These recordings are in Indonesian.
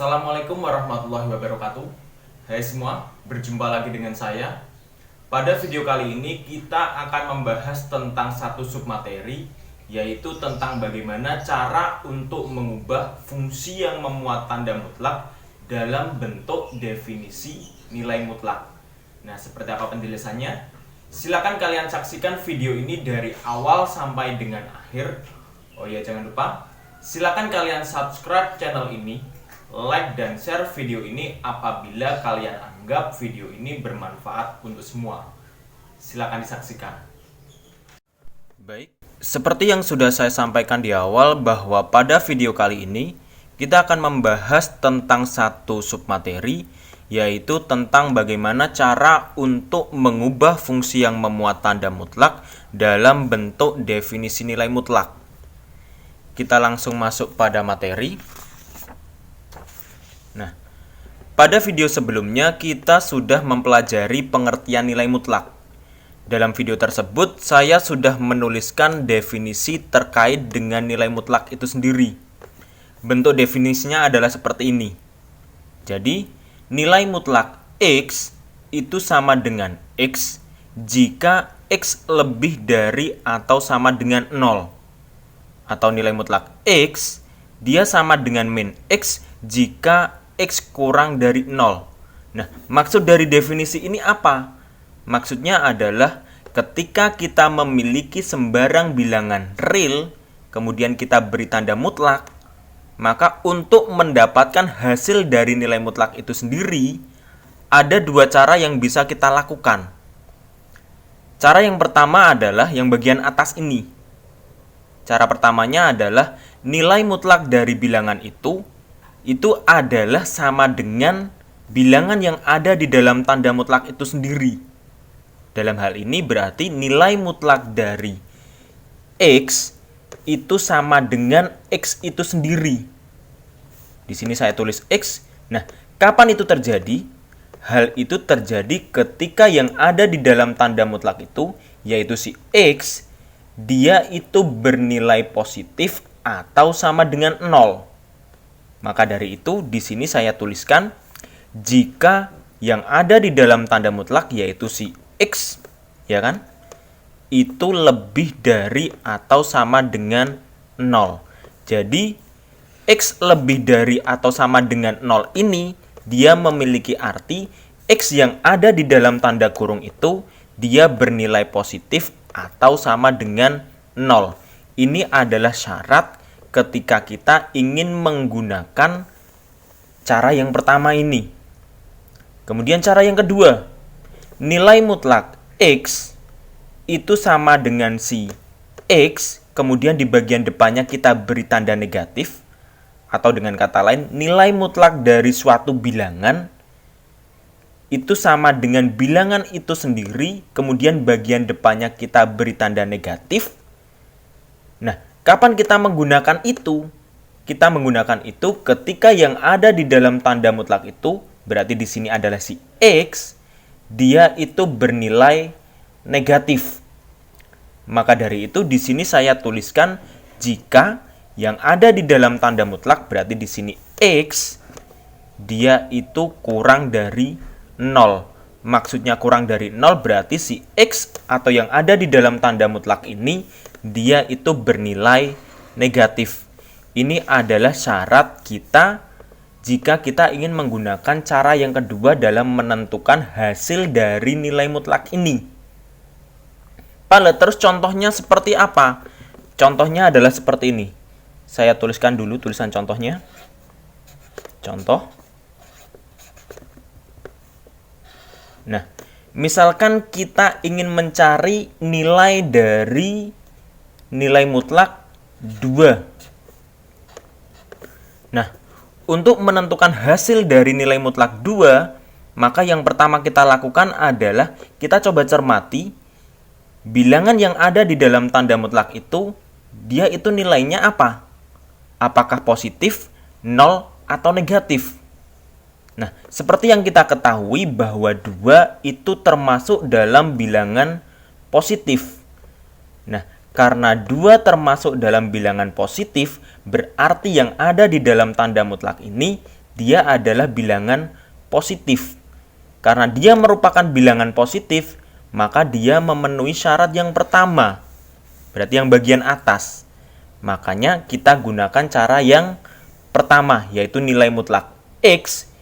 Assalamualaikum warahmatullahi wabarakatuh. Hai semua, berjumpa lagi dengan saya. Pada video kali ini kita akan membahas tentang satu submateri, yaitu tentang bagaimana cara untuk mengubah fungsi yang memuat tanda mutlak dalam bentuk definisi nilai mutlak. Nah, seperti apa penjelasannya? Silakan kalian saksikan video ini dari awal sampai dengan akhir. Oh ya, jangan lupa silakan kalian subscribe channel ini, like dan share video ini apabila kalian anggap video ini bermanfaat untuk semua. Silakan disaksikan. Baik, seperti yang sudah saya sampaikan di awal bahwa pada video kali ini kita akan membahas tentang satu submateri, yaitu tentang bagaimana cara untuk mengubah fungsi yang memuat tanda mutlak dalam bentuk definisi nilai mutlak. Kita langsung masuk pada materi. Nah, pada video sebelumnya kita sudah mempelajari pengertian nilai mutlak. Dalam video tersebut saya sudah menuliskan definisi terkait dengan nilai mutlak itu sendiri. Bentuk definisinya adalah seperti ini. Jadi, nilai mutlak X itu sama dengan X jika X lebih dari atau sama dengan 0. Atau nilai mutlak X dia sama dengan min X jika X kurang dari 0. Nah, maksud dari definisi ini apa? Maksudnya adalah ketika kita memiliki sembarang bilangan real, kemudian kita beri tanda mutlak, maka untuk mendapatkan hasil dari nilai mutlak itu sendiri, ada dua cara yang bisa kita lakukan. Cara yang pertama adalah yang bagian atas ini. Cara pertamanya adalah nilai mutlak dari bilangan itu adalah sama dengan bilangan yang ada di dalam tanda mutlak itu sendiri. Dalam hal ini berarti nilai mutlak dari X itu sama dengan X itu sendiri. Di sini saya tulis X. Nah, kapan itu terjadi? Hal itu terjadi ketika yang ada di dalam tanda mutlak itu, yaitu si X, dia itu bernilai positif atau sama dengan 0. Maka dari itu di sini saya tuliskan jika yang ada di dalam tanda mutlak yaitu si X, ya kan? Itu lebih dari atau sama dengan 0. Jadi X lebih dari atau sama dengan 0 ini dia memiliki arti X yang ada di dalam tanda kurung itu dia bernilai positif atau sama dengan 0. Ini adalah syarat ketika kita ingin menggunakan cara yang pertama ini. Kemudian cara yang kedua, nilai mutlak X itu sama dengan si X, kemudian di bagian depannya kita beri tanda negatif, atau dengan kata lain, nilai mutlak dari suatu bilangan itu sama dengan bilangan itu sendiri, kemudian bagian depannya kita beri tanda negatif. Nah, kapan kita menggunakan itu? Kita menggunakan itu ketika yang ada di dalam tanda mutlak itu, berarti di sini adalah si X, dia itu bernilai negatif. Maka dari itu di sini saya tuliskan jika yang ada di dalam tanda mutlak, berarti di sini X, dia itu kurang dari 0. Maksudnya kurang dari 0 berarti si X atau yang ada di dalam tanda mutlak ini dia itu bernilai negatif. Ini adalah syarat kita jika kita ingin menggunakan cara yang kedua dalam menentukan hasil dari nilai mutlak ini. Terus contohnya seperti apa? Contohnya adalah seperti ini. Saya tuliskan dulu tulisan contohnya. Contoh. Nah, misalkan kita ingin mencari nilai dari nilai mutlak 2. Nah, untuk menentukan hasil dari nilai mutlak 2, maka yang pertama kita lakukan adalah kita coba cermati bilangan yang ada di dalam tanda mutlak itu, dia itu nilainya apa? Apakah positif, 0, atau negatif? Nah, seperti yang kita ketahui bahwa 2 itu termasuk dalam bilangan positif. Nah, karena 2 termasuk dalam bilangan positif, berarti yang ada di dalam tanda mutlak ini dia adalah bilangan positif. Karena dia merupakan bilangan positif, maka dia memenuhi syarat yang pertama. Berarti yang bagian atas. Makanya kita gunakan cara yang pertama, yaitu nilai mutlak X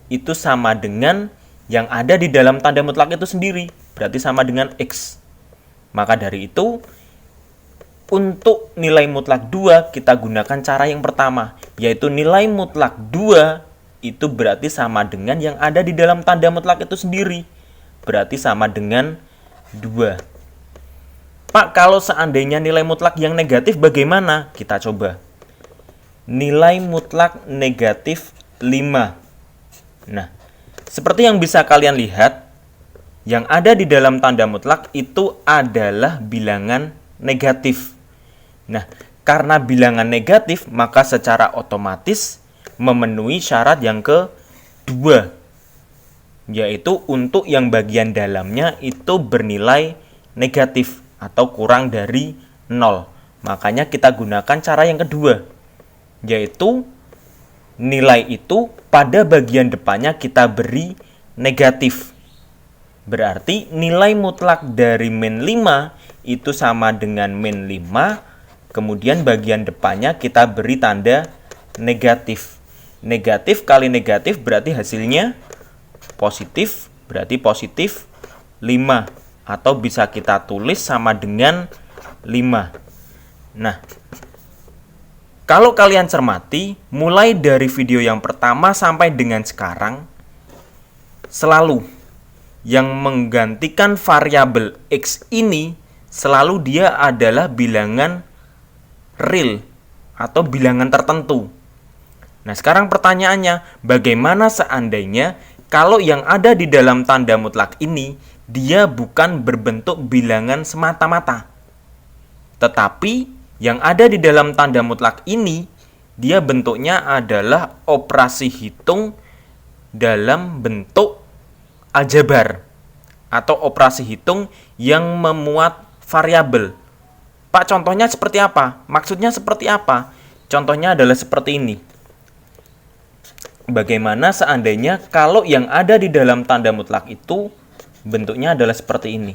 itu sama dengan yang ada di dalam tanda mutlak itu sendiri. Berarti sama dengan X. Maka dari itu, untuk nilai mutlak 2 kita gunakan cara yang pertama, yaitu nilai mutlak 2 itu berarti sama dengan yang ada di dalam tanda mutlak itu sendiri. Berarti sama dengan 2. Pak, kalau seandainya nilai mutlak yang negatif bagaimana? Kita coba. Nilai mutlak negatif 5. Nah, seperti yang bisa kalian lihat, yang ada di dalam tanda mutlak itu adalah bilangan negatif. Nah, karena bilangan negatif, maka secara otomatis memenuhi syarat yang kedua, yaitu untuk yang bagian dalamnya itu bernilai negatif atau kurang dari 0. Makanya kita gunakan cara yang kedua, yaitu nilai itu pada bagian depannya kita beri negatif. Berarti nilai mutlak dari min 5 itu sama dengan min 5, kemudian bagian depannya kita beri tanda negatif. Negatif kali negatif berarti hasilnya positif, berarti positif 5. Atau bisa kita tulis sama dengan 5. Nah, kalau kalian cermati, mulai dari video yang pertama sampai dengan sekarang, selalu yang menggantikan variabel X ini, selalu dia adalah bilangan real atau bilangan tertentu. Nah, sekarang pertanyaannya, bagaimana seandainya kalau yang ada di dalam tanda mutlak ini, dia bukan berbentuk bilangan semata-mata. Tetapi, yang ada di dalam tanda mutlak ini, dia bentuknya adalah operasi hitung dalam bentuk aljabar. Atau operasi hitung yang memuat variabel. Pak, contohnya seperti apa? Maksudnya seperti apa? Contohnya adalah seperti ini. Bagaimana seandainya kalau yang ada di dalam tanda mutlak itu bentuknya adalah seperti ini.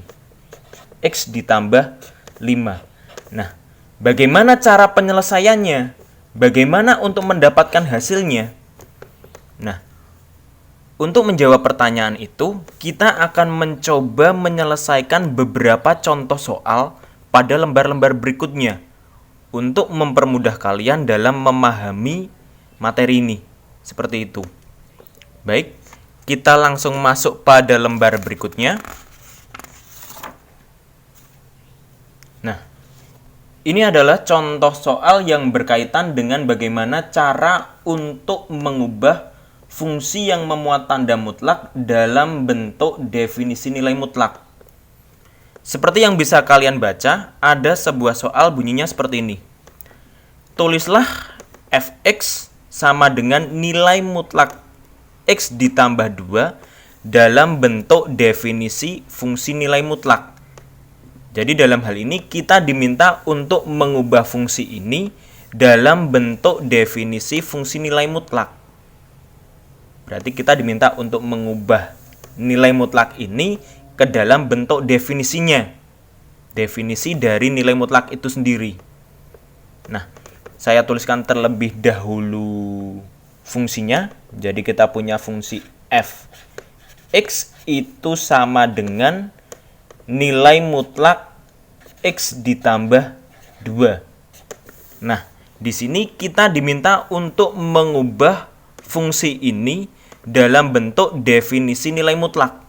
X ditambah 5. Nah, bagaimana cara penyelesaiannya? Bagaimana untuk mendapatkan hasilnya? Nah, untuk menjawab pertanyaan itu, kita akan mencoba menyelesaikan beberapa contoh soal pada lembar-lembar berikutnya untuk mempermudah kalian dalam memahami materi ini. Seperti itu. Baik, kita langsung masuk pada lembar berikutnya. Nah, ini adalah contoh soal yang berkaitan dengan bagaimana cara untuk mengubah fungsi yang memuat tanda mutlak dalam bentuk definisi nilai mutlak. Seperti yang bisa kalian baca, ada sebuah soal bunyinya seperti ini. Tulislah fx sama dengan nilai mutlak X ditambah 2 dalam bentuk definisi fungsi nilai mutlak. Jadi dalam hal ini kita diminta untuk mengubah fungsi ini dalam bentuk definisi fungsi nilai mutlak. Berarti kita diminta untuk mengubah nilai mutlak ini ke dalam bentuk definisinya. Definisi dari nilai mutlak itu sendiri. Nah, saya tuliskan terlebih dahulu fungsinya. Jadi kita punya fungsi f. X itu sama dengan nilai mutlak X ditambah 2. Nah, di sini kita diminta untuk mengubah fungsi ini dalam bentuk definisi nilai mutlak.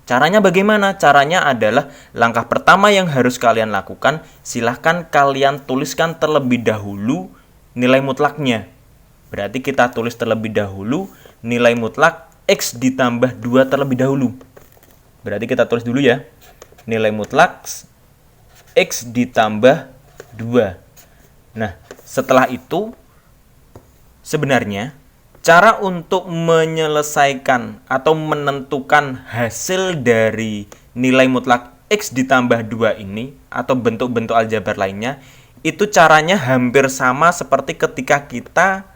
Caranya bagaimana? Caranya adalah langkah pertama yang harus kalian lakukan, silahkan kalian tuliskan terlebih dahulu nilai mutlaknya. Berarti kita tulis terlebih dahulu nilai mutlak X ditambah 2 terlebih dahulu. Berarti kita tulis dulu ya. Nilai mutlak X ditambah 2. Nah, setelah itu sebenarnya cara untuk menyelesaikan atau menentukan hasil dari nilai mutlak X ditambah 2 ini atau bentuk-bentuk aljabar lainnya, itu caranya hampir sama seperti ketika kita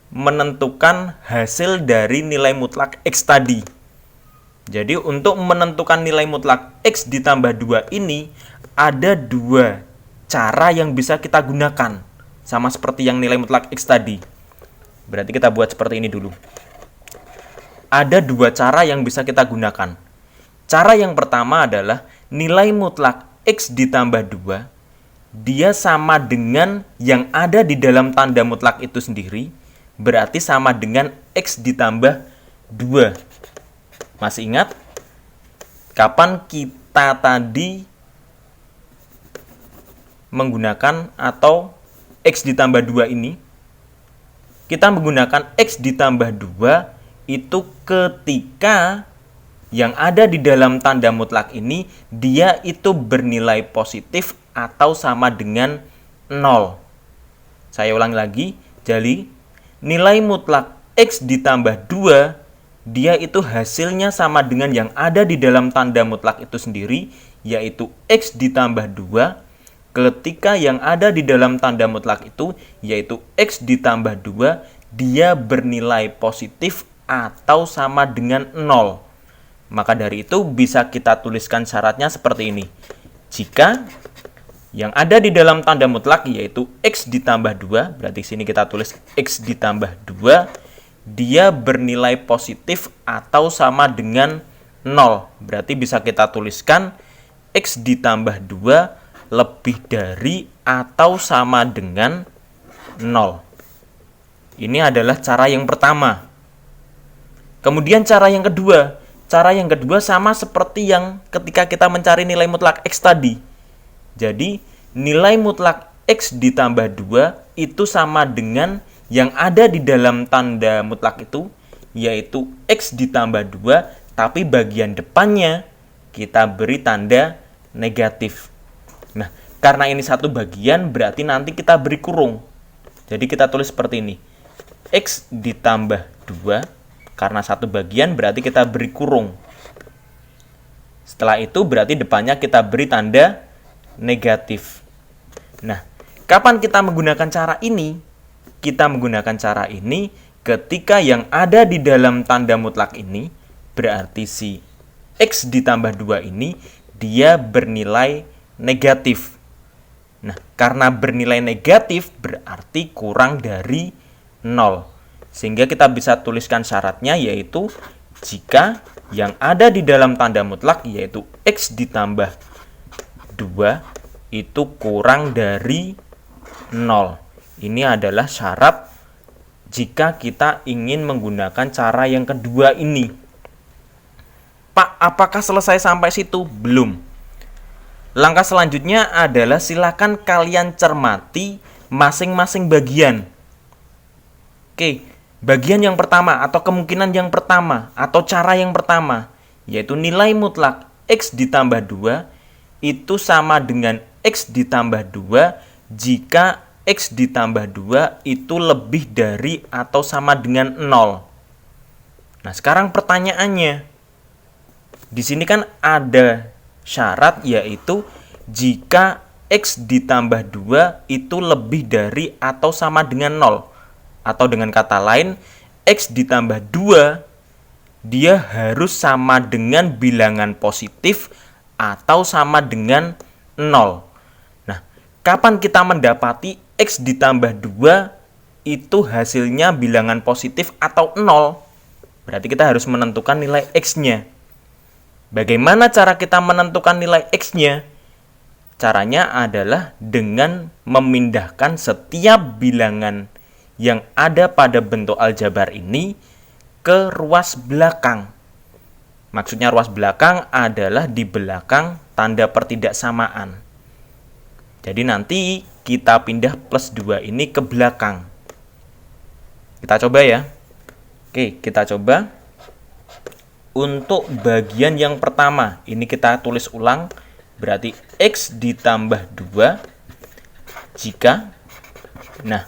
menentukan hasil dari nilai mutlak X tadi. Jadi untuk menentukan nilai mutlak X ditambah 2 ini, ada dua cara yang bisa kita gunakan. Sama seperti yang nilai mutlak X tadi. Berarti kita buat seperti ini dulu. Ada dua cara yang bisa kita gunakan. Cara yang pertama adalah nilai mutlak X ditambah 2, dia sama dengan yang ada di dalam tanda mutlak itu sendiri, berarti sama dengan X ditambah 2. Masih ingat? Kapan kita tadi menggunakan atau X ditambah 2 ini? Kita menggunakan X ditambah 2 itu ketika yang ada di dalam tanda mutlak ini, dia itu bernilai positif atau sama dengan 0. Saya ulangi lagi, jadi nilai mutlak X ditambah 2, dia itu hasilnya sama dengan yang ada di dalam tanda mutlak itu sendiri, yaitu X ditambah 2, ketika yang ada di dalam tanda mutlak itu, yaitu X ditambah 2, dia bernilai positif atau sama dengan 0. Maka dari itu bisa kita tuliskan syaratnya seperti ini. Jika yang ada di dalam tanda mutlak yaitu X ditambah 2, berarti sini kita tulis X ditambah 2, dia bernilai positif atau sama dengan 0. Berarti bisa kita tuliskan X ditambah 2 lebih dari atau sama dengan 0. Ini adalah cara yang pertama. Kemudian cara yang kedua. Cara yang kedua sama seperti yang ketika kita mencari nilai mutlak X tadi. Jadi, nilai mutlak X ditambah 2 itu sama dengan yang ada di dalam tanda mutlak itu, yaitu X ditambah 2, tapi bagian depannya kita beri tanda negatif. Nah, karena ini satu bagian, berarti nanti kita beri kurung. Jadi kita tulis seperti ini. X ditambah 2, karena satu bagian berarti kita beri kurung. Setelah itu berarti depannya kita beri tanda negatif. Nah, kapan kita menggunakan cara ini? Kita menggunakan cara ini ketika yang ada di dalam tanda mutlak ini, berarti si X ditambah 2 ini, dia bernilai negatif. Nah, karena bernilai negatif berarti kurang dari 0. Sehingga kita bisa tuliskan syaratnya yaitu jika yang ada di dalam tanda mutlak yaitu X ditambah 2 itu kurang dari 0. Ini adalah syarat jika kita ingin menggunakan cara yang kedua ini. Pak, apakah selesai sampai situ? Belum. Langkah selanjutnya adalah silakan kalian cermati masing-masing bagian. Oke, bagian yang pertama atau kemungkinan yang pertama atau cara yang pertama yaitu nilai mutlak X ditambah 2 itu sama dengan X ditambah 2 jika X ditambah 2 itu lebih dari atau sama dengan 0. Nah, sekarang pertanyaannya, di sini kan ada syarat yaitu jika X ditambah 2 itu lebih dari atau sama dengan 0. Atau dengan kata lain, X ditambah 2 dia harus sama dengan bilangan positif atau sama dengan 0. Nah, kapan kita mendapati X ditambah 2 itu hasilnya bilangan positif atau 0? Berarti kita harus menentukan nilai X-nya. Bagaimana cara kita menentukan nilai X-nya? Caranya adalah dengan memindahkan setiap bilangan yang ada pada bentuk aljabar ini ke ruas belakang. Maksudnya ruas belakang adalah di belakang tanda pertidaksamaan. Jadi nanti kita pindah plus 2 ini ke belakang. Kita coba ya. Oke, kita coba. Untuk bagian yang pertama, ini kita tulis ulang. Berarti X ditambah 2 jika, nah,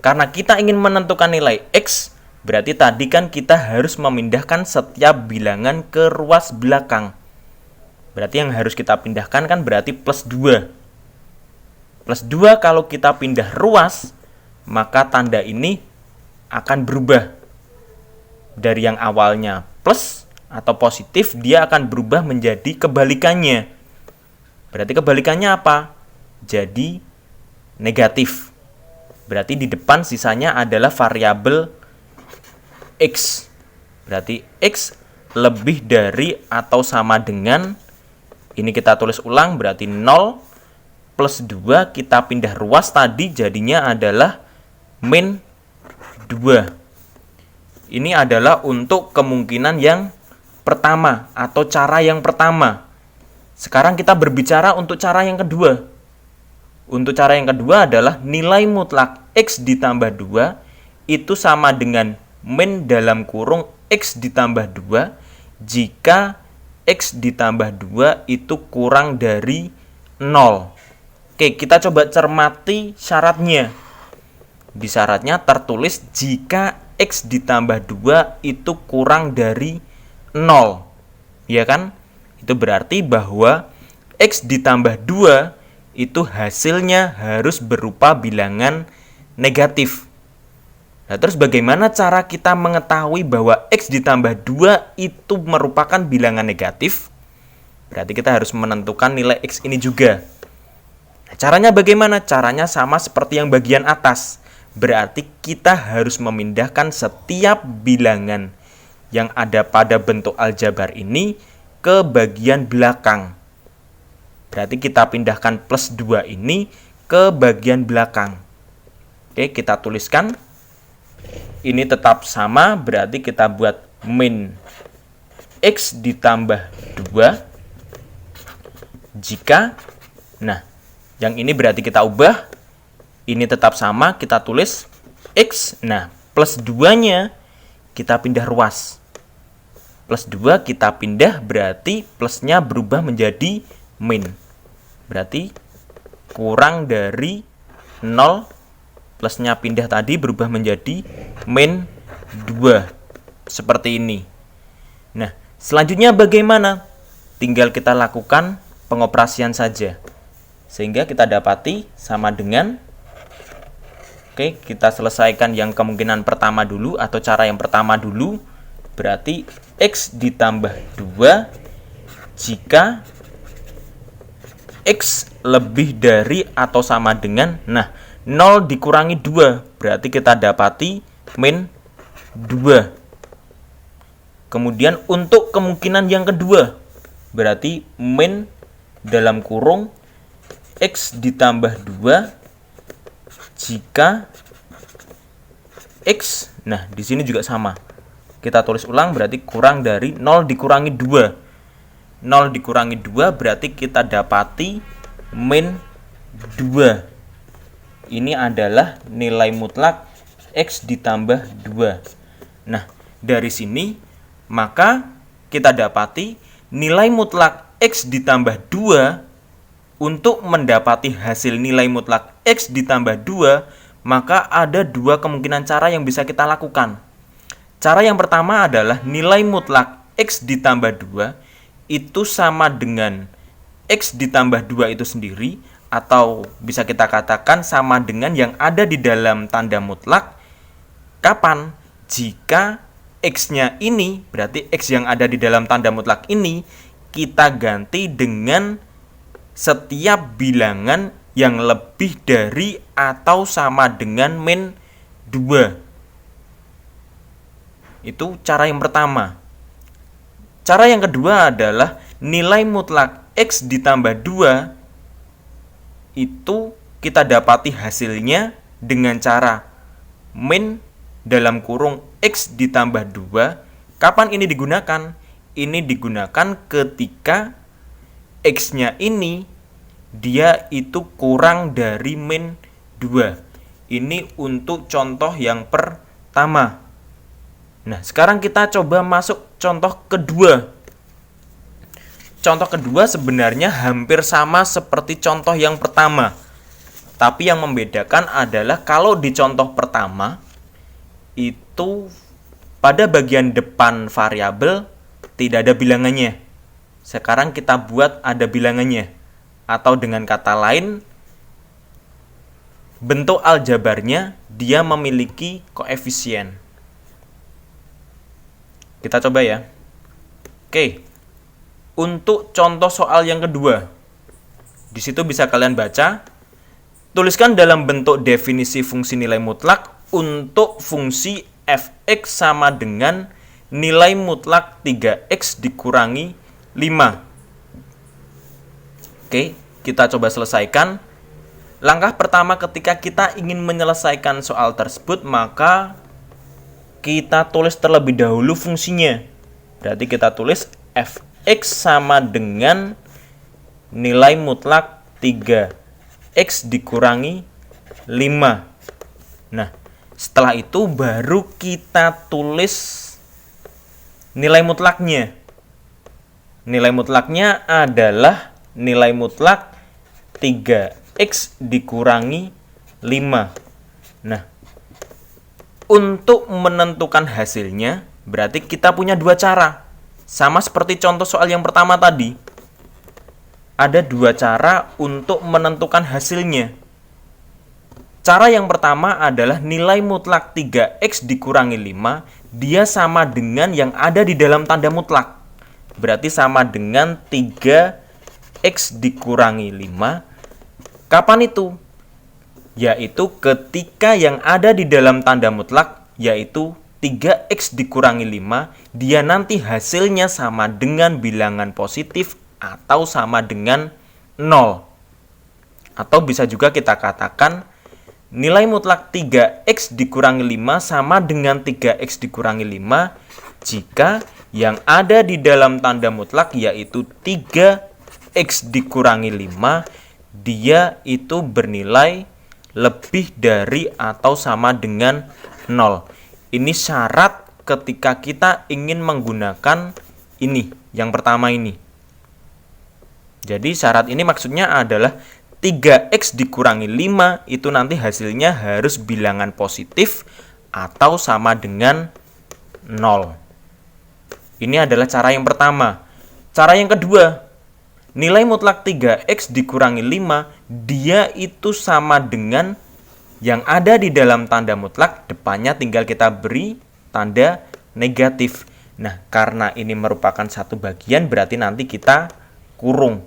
karena kita ingin menentukan nilai X, berarti tadi kan kita harus memindahkan setiap bilangan ke ruas belakang. Berarti yang harus kita pindahkan kan berarti plus 2. Plus 2 kalau kita pindah ruas, maka tanda ini akan berubah. Dari yang awalnya plus atau positif, dia akan berubah menjadi kebalikannya. Berarti kebalikannya apa? Jadi negatif. Berarti di depan sisanya adalah variabel X. Berarti X lebih dari atau sama dengan, ini kita tulis ulang, berarti 0 plus 2, kita pindah ruas tadi, jadinya adalah min 2. Ini adalah untuk kemungkinan yang pertama atau cara yang pertama. Sekarang kita berbicara untuk cara yang kedua. Untuk cara yang kedua adalah nilai mutlak X ditambah 2 itu sama dengan min dalam kurung X ditambah 2 jika X ditambah 2 itu kurang dari 0. Oke, kita coba cermati syaratnya. Di syaratnya tertulis jika X ditambah 2 itu kurang dari 0. Ya kan? Itu berarti bahwa X ditambah 2 itu hasilnya harus berupa bilangan negatif. Nah, terus bagaimana cara kita mengetahui bahwa X ditambah 2 itu merupakan bilangan negatif? Berarti kita harus menentukan nilai X ini juga. Nah, caranya bagaimana? Caranya sama seperti yang bagian atas. Berarti kita harus memindahkan setiap bilangan yang ada pada bentuk aljabar ini ke bagian belakang. Berarti kita pindahkan plus 2 ini ke bagian belakang. Oke, kita tuliskan. Ini tetap sama, berarti kita buat min X ditambah 2 jika, nah, yang ini berarti kita ubah. Ini tetap sama, kita tulis X. Nah, plus 2-nya kita pindah ruas. Plus 2 kita pindah, berarti plusnya berubah menjadi min. Berarti kurang dari 0, plusnya pindah tadi berubah menjadi min 2. Seperti ini. Nah, selanjutnya bagaimana? Tinggal kita lakukan pengoperasian saja. Sehingga kita dapati sama dengan, oke, kita selesaikan yang kemungkinan pertama dulu atau cara yang pertama dulu. Berarti X ditambah 2 jika X lebih dari atau sama dengan, nah, 0 dikurangi 2, berarti kita dapati min 2. Kemudian untuk kemungkinan yang kedua, berarti min dalam kurung X ditambah 2 jika X, nah, di sini juga sama. Kita tulis ulang, berarti kurang dari 0 dikurangi 2. 0 dikurangi 2 berarti kita dapati min 2. Ini adalah nilai mutlak X ditambah 2. Nah, dari sini maka kita dapati nilai mutlak X ditambah 2. Untuk mendapati hasil nilai mutlak X ditambah 2, maka ada dua kemungkinan cara yang bisa kita lakukan. Cara yang pertama adalah nilai mutlak X ditambah 2 itu sama dengan X ditambah 2 itu sendiri, atau bisa kita katakan sama dengan yang ada di dalam tanda mutlak. Kapan? Jika X-nya ini, berarti X yang ada di dalam tanda mutlak ini, kita ganti dengan setiap bilangan yang lebih dari atau sama dengan min 2. Itu cara yang pertama. Cara yang kedua adalah nilai mutlak X ditambah 2 itu kita dapati hasilnya dengan cara min dalam kurung X ditambah 2. Kapan ini digunakan? Ini digunakan ketika X-nya ini dia itu kurang dari min 2. Ini untuk contoh yang pertama. Nah, sekarang kita coba masuk contoh kedua. Contoh kedua sebenarnya hampir sama seperti contoh yang pertama. Tapi yang membedakan adalah kalau di contoh pertama itu pada bagian depan variabel tidak ada bilangannya. Sekarang kita buat ada bilangannya. Atau dengan kata lain, bentuk aljabarnya dia memiliki koefisien. Kita coba ya. Oke. Untuk contoh soal yang kedua, di situ bisa kalian baca, tuliskan dalam bentuk definisi fungsi nilai mutlak untuk fungsi f(x) sama dengan nilai mutlak 3x dikurangi 5. Oke, kita coba selesaikan. Langkah pertama ketika kita ingin menyelesaikan soal tersebut, maka kita tulis terlebih dahulu fungsinya. Berarti kita tulis f(x) sama dengan nilai mutlak 3x dikurangi 5. Nah, setelah itu baru kita tulis nilai mutlaknya. Nilai mutlaknya adalah nilai mutlak 3x dikurangi 5. Nah, untuk menentukan hasilnya, berarti kita punya dua cara. Sama seperti contoh soal yang pertama tadi. Ada dua cara untuk menentukan hasilnya. Cara yang pertama adalah nilai mutlak 3x dikurangi 5, dia sama dengan yang ada di dalam tanda mutlak. Berarti sama dengan 3x dikurangi 5. Kapan itu? Yaitu ketika yang ada di dalam tanda mutlak, yaitu 3x dikurangi 5, dia nanti hasilnya sama dengan bilangan positif atau sama dengan 0. Atau bisa juga kita katakan nilai mutlak 3x dikurangi 5 sama dengan 3x dikurangi 5 jika yang ada di dalam tanda mutlak yaitu 3x dikurangi 5, dia itu bernilai lebih dari atau sama dengan 0. Ini syarat ketika kita ingin menggunakan ini, yang pertama ini. Jadi syarat ini maksudnya adalah 3x dikurangi 5 itu nanti hasilnya harus bilangan positif atau sama dengan 0. Ini adalah cara yang pertama. Cara yang kedua, nilai mutlak 3x dikurangi 5, dia itu sama dengan yang ada di dalam tanda mutlak, depannya tinggal kita beri tanda negatif. Nah, karena ini merupakan satu bagian, berarti nanti kita kurung.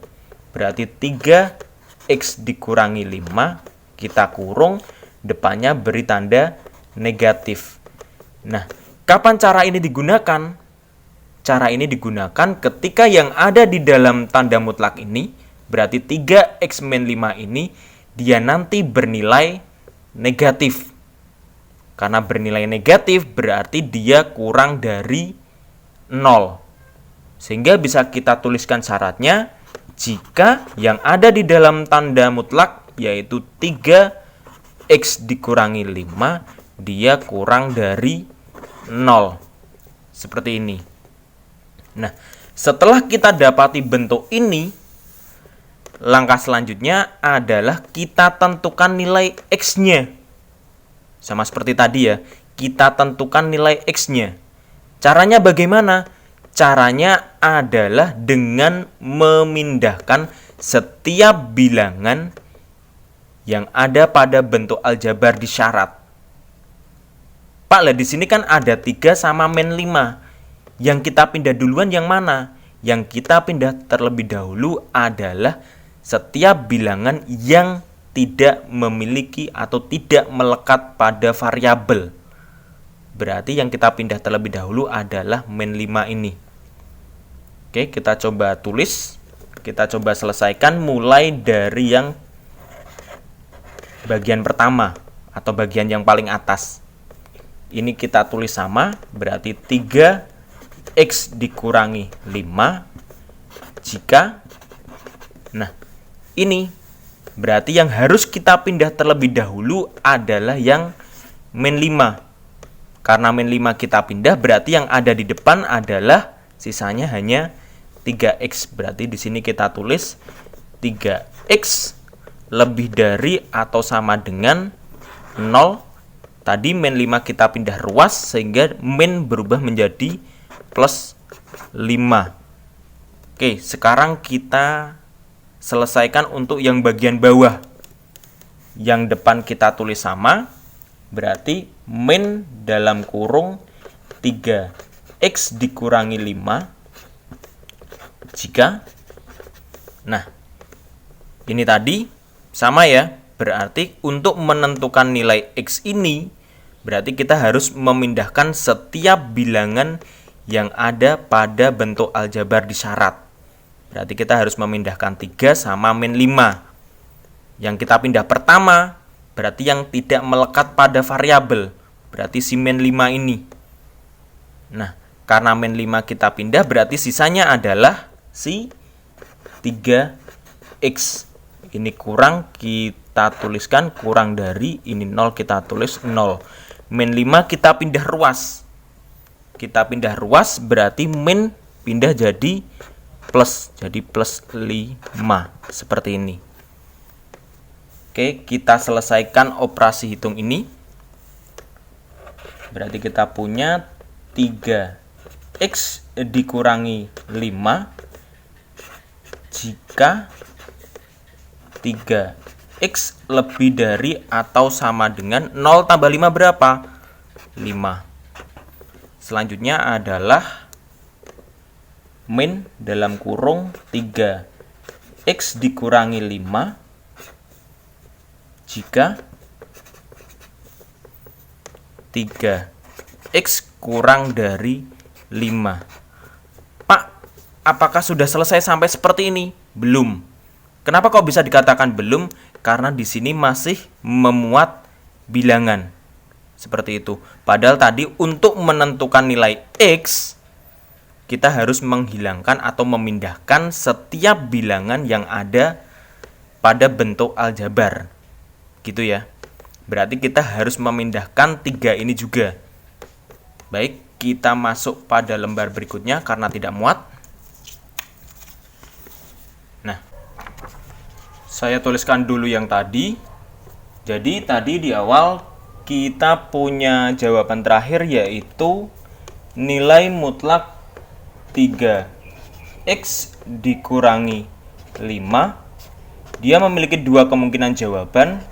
Berarti 3x dikurangi 5, kita kurung, depannya beri tanda negatif. Nah, kapan cara ini digunakan? Cara ini digunakan ketika yang ada di dalam tanda mutlak ini, berarti 3x min 5 ini, dia nanti bernilai negatif. Karena bernilai negatif berarti dia kurang dari 0. Sehingga bisa kita tuliskan syaratnya jika yang ada di dalam tanda mutlak yaitu 3x dikurangi 5, dia kurang dari 0. Seperti ini. Nah, setelah kita dapati bentuk ini, langkah selanjutnya adalah kita tentukan nilai x-nya. Sama seperti tadi ya, kita tentukan nilai x-nya. Caranya bagaimana? Caranya adalah dengan memindahkan setiap bilangan yang ada pada bentuk aljabar di syarat. Pak, lah di sini kan ada 3 sama min 5. Yang kita pindah duluan yang mana? Yang kita pindah terlebih dahulu adalah setiap bilangan yang tidak memiliki atau tidak melekat pada variabel. Berarti yang kita pindah terlebih dahulu adalah min 5 ini. Oke, kita coba tulis. Kita coba selesaikan mulai dari yang bagian pertama atau bagian yang paling atas. Ini kita tulis sama, berarti 3x dikurangi 5 jika, nah ini berarti yang harus kita pindah terlebih dahulu adalah yang min 5. Karena min 5 kita pindah, berarti yang ada di depan adalah sisanya hanya 3x. Berarti di sini kita tulis 3x lebih dari atau sama dengan 0. Tadi min 5 kita pindah ruas sehingga min berubah menjadi plus 5. Oke, sekarang kita selesaikan untuk yang bagian bawah. yang depan kita tulis sama, berarti min dalam kurung 3x dikurangi 5 jika, nah ini tadi sama ya, berarti untuk menentukan nilai x ini berarti kita harus memindahkan setiap bilangan yang ada pada bentuk aljabar di syarat. Berarti kita harus memindahkan 3 sama min 5. Yang kita pindah pertama berarti yang tidak melekat pada variabel, berarti si min 5 ini. Nah, karena min 5 kita pindah berarti sisanya adalah si 3x. Ini kurang, kita tuliskan kurang dari, ini 0 kita tulis 0. Min 5 kita pindah ruas. Kita pindah ruas berarti min pindah jadi plus. Jadi plus 5. Seperti ini. Oke, kita selesaikan operasi hitung ini. Berarti kita punya 3x dikurangi 5 jika 3x lebih dari atau sama dengan 0 tambah 5 berapa? 5. Selanjutnya adalah min dalam kurung 3x dikurangi 5 jika 3x kurang dari 5. Pak, apakah sudah selesai sampai seperti ini? Belum. Kenapa kok bisa dikatakan belum? Karena di sini masih memuat bilangan. Seperti itu. Padahal tadi untuk menentukan nilai x, kita harus menghilangkan atau memindahkan setiap bilangan yang ada pada bentuk aljabar. Gitu ya. Berarti kita harus memindahkan 3 ini juga. Baik, kita masuk pada lembar berikutnya karena tidak muat. Nah, saya tuliskan dulu yang tadi. Jadi tadi di awal kita punya jawaban terakhir yaitu nilai mutlak 3x dikurangi 5. Dia memiliki dua kemungkinan jawaban,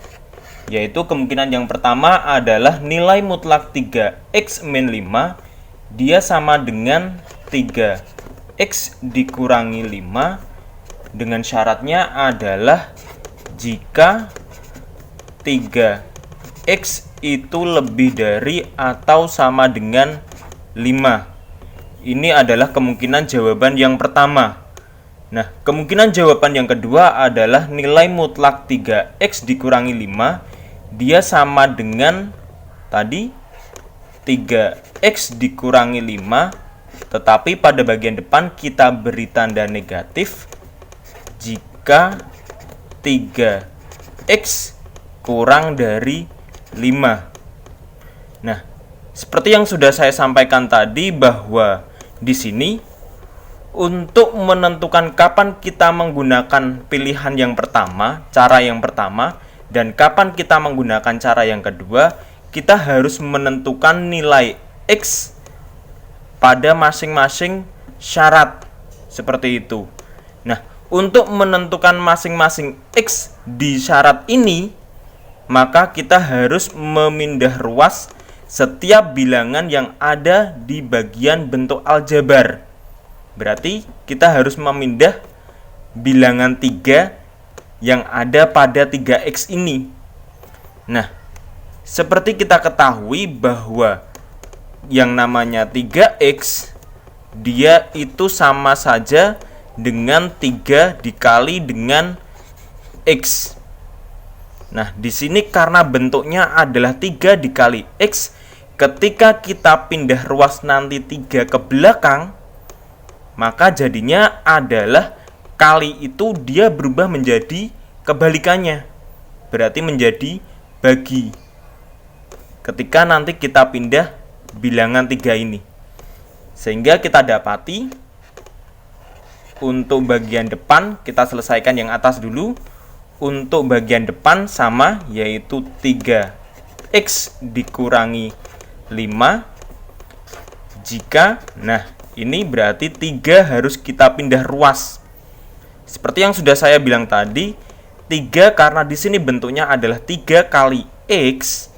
yaitu kemungkinan yang pertama adalah nilai mutlak 3x min 5 dia sama dengan 3x dikurangi 5 dengan syaratnya adalah jika 3x itu lebih dari atau sama dengan 5. Ini adalah kemungkinan jawaban yang pertama. Nah, kemungkinan jawaban yang kedua adalah nilai mutlak 3x dikurangi 5 dia sama dengan tadi 3x dikurangi 5, tetapi pada bagian depan kita beri tanda negatif jika 3x kurang dari 5. Nah, seperti yang sudah saya sampaikan tadi bahwa di sini untuk menentukan kapan kita menggunakan pilihan yang pertama, cara yang pertama, dan kapan kita menggunakan cara yang kedua, kita harus menentukan nilai x pada masing-masing syarat. Seperti itu. Nah, untuk menentukan masing-masing x di syarat ini, maka kita harus memindah ruas setiap bilangan yang ada di bagian bentuk aljabar. Berarti kita harus memindah bilangan 3 yang ada pada 3x ini. Nah, seperti kita ketahui bahwa yang namanya 3x dia itu sama saja dengan 3 dikali dengan x. Nah, di sini karena bentuknya adalah 3 dikali x, ketika kita pindah ruas nanti 3 ke belakang, maka jadinya adalah kali itu dia berubah menjadi kebalikannya. Berarti menjadi bagi. Ketika nanti kita pindah bilangan 3 ini. Sehingga kita dapati untuk bagian depan kita selesaikan yang atas dulu. Untuk bagian depan sama, yaitu 3x dikurangi 5 jika, nah ini berarti 3 harus kita pindah ruas. Seperti yang sudah saya bilang tadi, 3 karena di sini bentuknya adalah 3 kali X,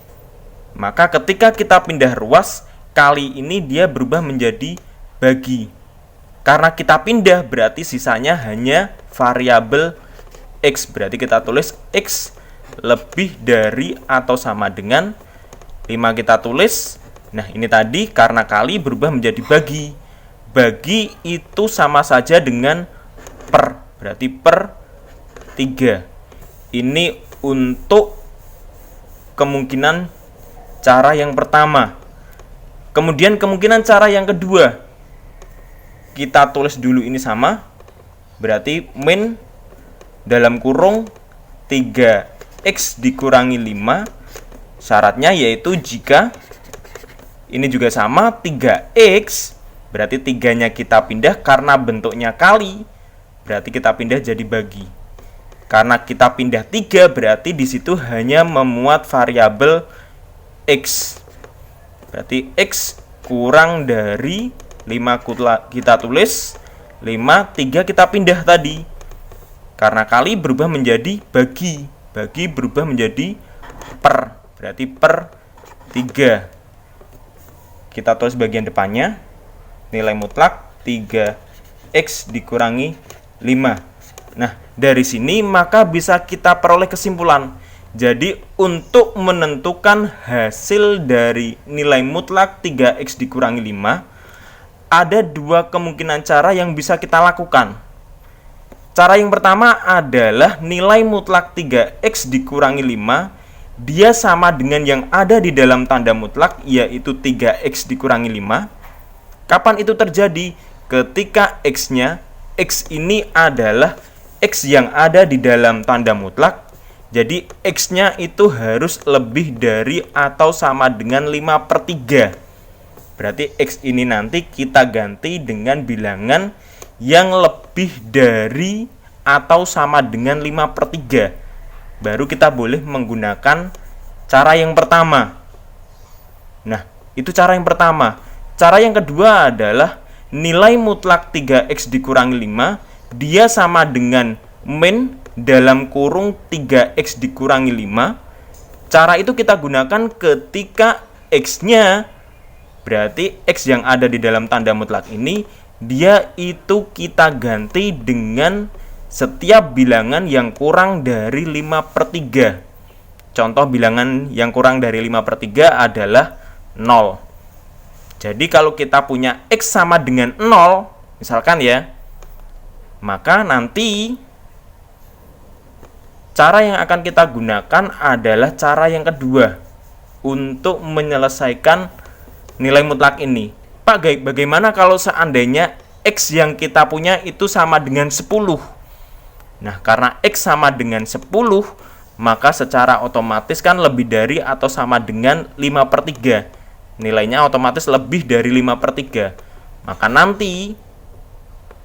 maka ketika kita pindah ruas, kali ini dia berubah menjadi bagi. Karena kita pindah berarti sisanya hanya variabel X. Berarti kita tulis X lebih dari atau sama dengan 5 kita tulis. Nah, ini tadi karena kali berubah menjadi bagi. Bagi itu sama saja dengan per. Berarti per 3. Ini untuk kemungkinan cara yang pertama. Kemudian kemungkinan cara yang kedua, kita tulis dulu ini sama. Berarti min dalam kurung 3x dikurangi 5. Syaratnya yaitu jika ini juga sama 3x, berarti 3-nya kita pindah karena bentuknya kali, berarti kita pindah jadi bagi. Karena kita pindah 3, berarti di situ hanya memuat variabel X. Berarti X kurang dari 5 kita tulis 5, 3 kita pindah tadi. Karena kali berubah menjadi bagi. Bagi berubah menjadi per. Berarti per 3. Kita tulis bagian depannya. Nilai mutlak 3x dikurangi 5. Nah, dari sini maka bisa kita peroleh kesimpulan. Jadi untuk menentukan hasil dari nilai mutlak 3x dikurangi 5, ada 2 kemungkinan cara yang bisa kita lakukan. Cara yang pertama adalah nilai mutlak 3x dikurangi 5, dia sama dengan yang ada di dalam tanda mutlak, yaitu 3x dikurangi 5. Kapan itu terjadi? Ketika x-nya, x ini adalah x yang ada di dalam tanda mutlak. Jadi X-nya itu harus lebih dari atau sama dengan 5/3. Berarti X ini nanti kita ganti dengan bilangan yang lebih dari atau sama dengan 5/3. Baru kita boleh menggunakan cara yang pertama. Nah, itu cara yang pertama. Cara yang kedua adalah nilai mutlak 3x dikurangi 5, dia sama dengan min dalam kurung 3x dikurangi 5. Cara itu kita gunakan ketika x-nya, berarti x yang ada di dalam tanda mutlak ini, dia itu kita ganti dengan setiap bilangan yang kurang dari 5/3. Contoh bilangan yang kurang dari 5/3 adalah 0. Jadi kalau kita punya x sama dengan 0, misalkan ya, maka nanti cara yang akan kita gunakan adalah cara yang kedua untuk menyelesaikan nilai mutlak ini. Pak, bagaimana kalau seandainya X yang kita punya itu sama dengan 10? Nah, karena X sama dengan 10, maka secara otomatis kan lebih dari atau sama dengan 5/3. Nilainya otomatis lebih dari 5/3. Maka nanti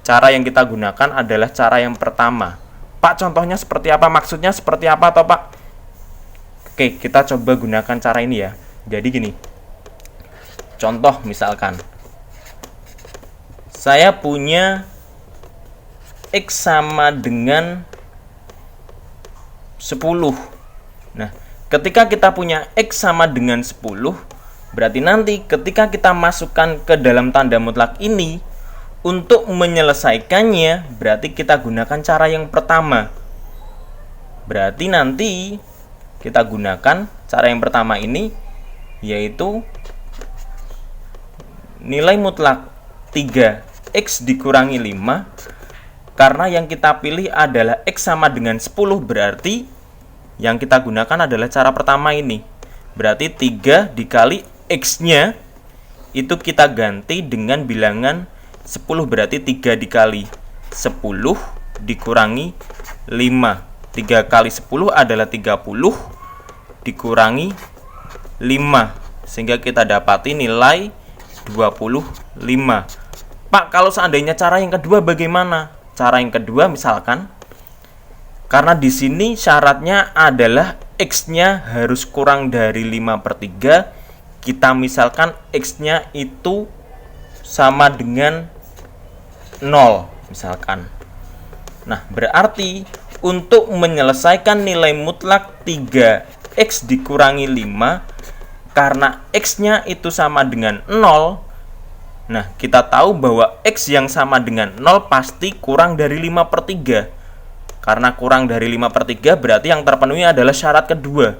cara yang kita gunakan adalah cara yang pertama. Pak, contohnya seperti apa? Maksudnya seperti apa toh, Pak? Oke, kita coba gunakan cara ini ya. Jadi gini. Contoh misalkan, saya punya X sama dengan 10. Nah, ketika kita punya X sama dengan 10, berarti nanti ketika kita masukkan ke dalam tanda mutlak ini, untuk menyelesaikannya, berarti kita gunakan cara yang pertama. Berarti nanti kita gunakan cara yang pertama ini, yaitu nilai mutlak 3x dikurangi 5. Karena yang kita pilih adalah x sama dengan 10, berarti yang kita gunakan adalah cara pertama ini. Berarti 3 dikali x-nya, itu kita ganti dengan bilangan 10, berarti 3 dikali 10 dikurangi 5. 3 kali 10 adalah 30 dikurangi 5, sehingga kita dapati nilai 25. Pak, kalau seandainya cara yang kedua bagaimana? Cara yang kedua misalkan, karena di sini syaratnya adalah X-nya harus kurang dari 5/3, kita misalkan X-nya itu sama dengan 0 misalkan. Nah, berarti untuk menyelesaikan nilai mutlak 3x dikurangi 5, karena x-nya itu sama dengan 0. Nah, kita tahu bahwa x yang sama dengan 0 pasti kurang dari 5/3. Karena kurang dari 5/3 berarti yang terpenuhi adalah syarat kedua.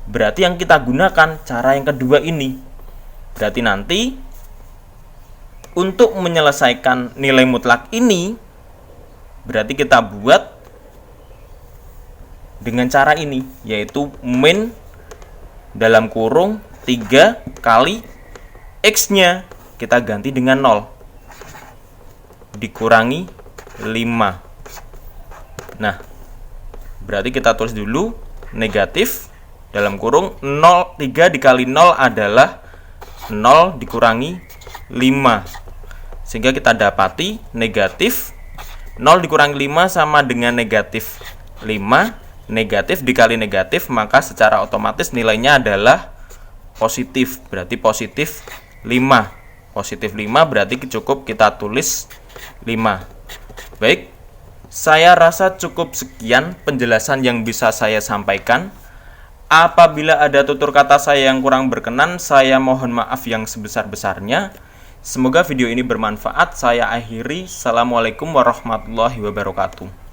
Berarti yang kita gunakan cara yang kedua ini. Berarti nanti untuk menyelesaikan nilai mutlak ini, berarti kita buat dengan cara ini, yaitu min dalam kurung 3 kali x-nya kita ganti dengan 0 dikurangi 5. Nah, berarti kita tulis dulu negatif dalam kurung 0, 3 dikali 0 adalah 0 dikurangi 5. Sehingga kita dapati negatif 0 dikurangi 5 sama dengan negatif 5. Negatif dikali negatif, maka secara otomatis nilainya adalah positif. Berarti positif 5. Positif 5 berarti cukup kita tulis 5. Baik, saya rasa cukup sekian penjelasan yang bisa saya sampaikan. Apabila ada tutur kata saya yang kurang berkenan, saya mohon maaf yang sebesar-besarnya. Semoga video ini bermanfaat. Saya akhiri. Assalamualaikum warahmatullahi wabarakatuh.